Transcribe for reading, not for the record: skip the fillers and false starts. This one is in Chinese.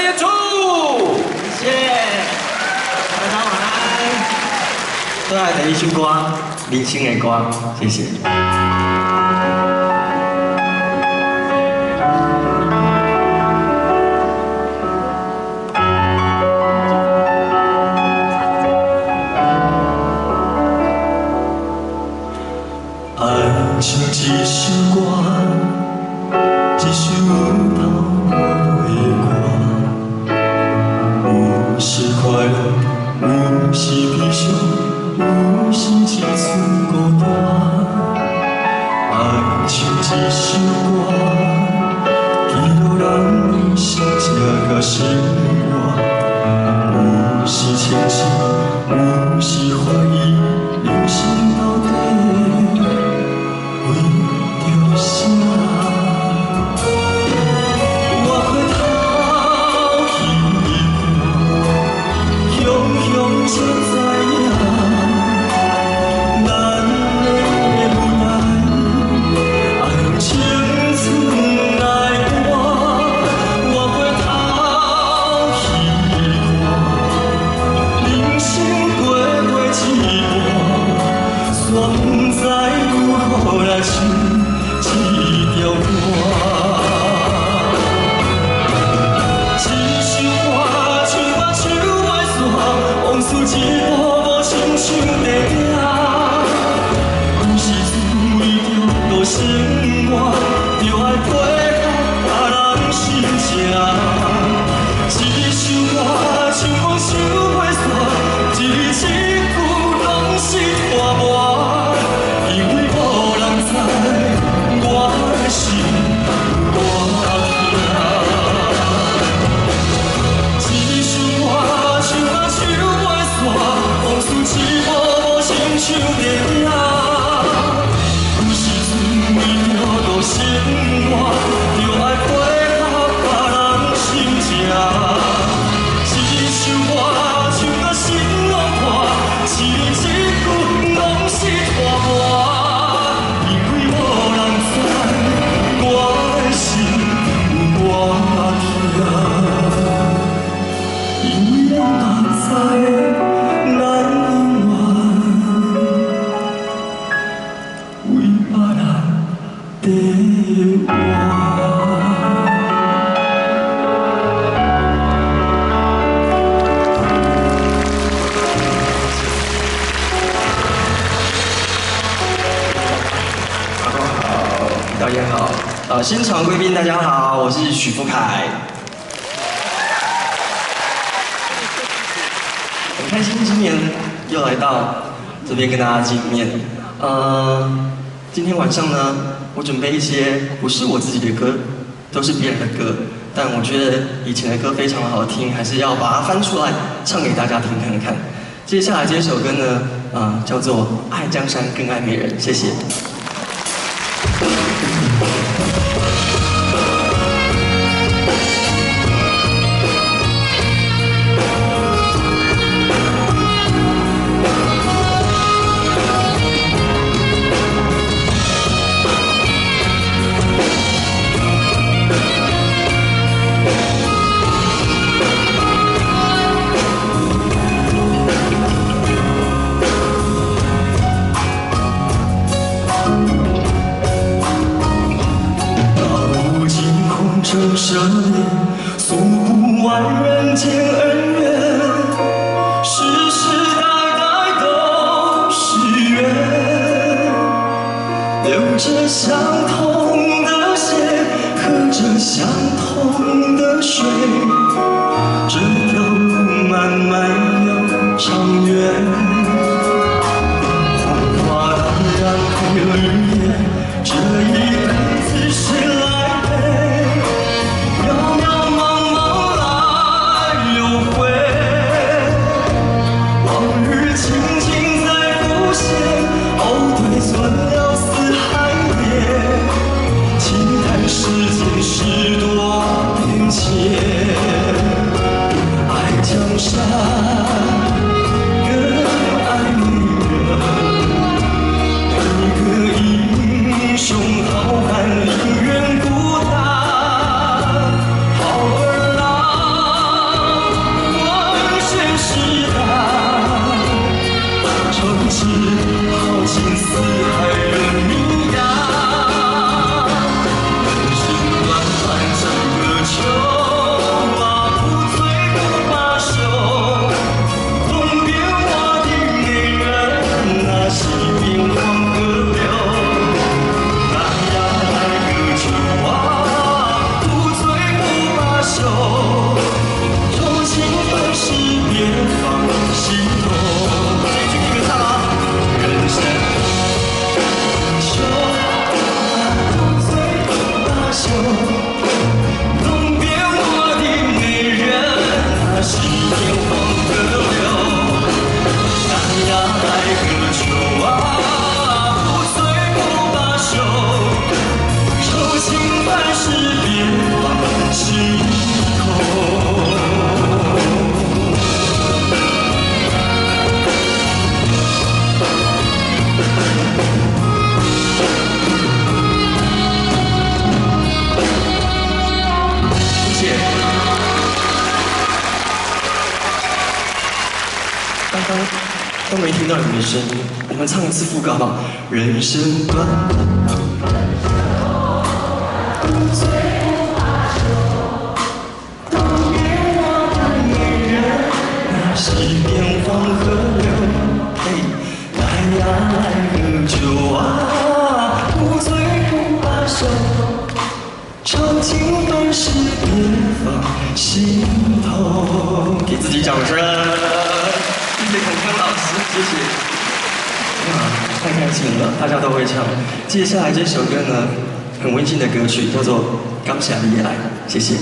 的演出，谢谢大家晚安。再来第一首歌，明星的歌，谢谢。爱像一首歌，一首有头无尾的歌，有时快乐，有时悲伤，有时一寸孤单。爱像一首歌，记录人心情甲生活，有时清醒，有时怀疑，人生到底。为着啥？我回头去看，雄雄才知影，咱的舞台，爱用青春来换。我回头去看，人生过过一半，煞不知如何来唱这条歌。一首歌唱我唱袂煞，往事一幕幕亲像电影。有时阵为着度生活，就爱配合别人心情。一首歌唱我唱袂煞，一字一句拢是拖磨。因为无人知我的心多痛。一首歌唱啊唱袂煞，往事一幕幕亲像电影。有时阵为着度生活，就爱配合别人心情。一首歌唱啊心拢破，一字一句拢是拖磨。导演好，现场贵宾大家好，我是许富凯。很开心今年又来到这边跟大家见面。今天晚上呢，我准备一些不是我自己的歌，都是别人的歌，但我觉得以前的歌非常的好听，还是要把它翻出来唱给大家听看看。接下来这首歌呢，叫做《爱江山更爱美人》，谢谢。这奢恋，诉不完人间恩怨，世世代代都是缘，流着相同的血，喝着相同的水，这条路漫漫又长远，红花当然配绿叶，这一辈子谁来陪？事多变迁，爱江山更爱女人，一个英雄好汉宁愿孤单，好儿郎都没听到你们的声音，我们唱一次副歌好不好？人生短短，最不罢休，当别我的恋人，那是变黄河流。来呀来喝酒啊，不醉不罢休，尝尽本是别放心头。给自己掌声。谢谢孔锵老师，谢谢。哇，太开心了，大家都会唱。接下来这首歌呢，很温馨的歌曲，叫做《感谢你的爱》，谢谢。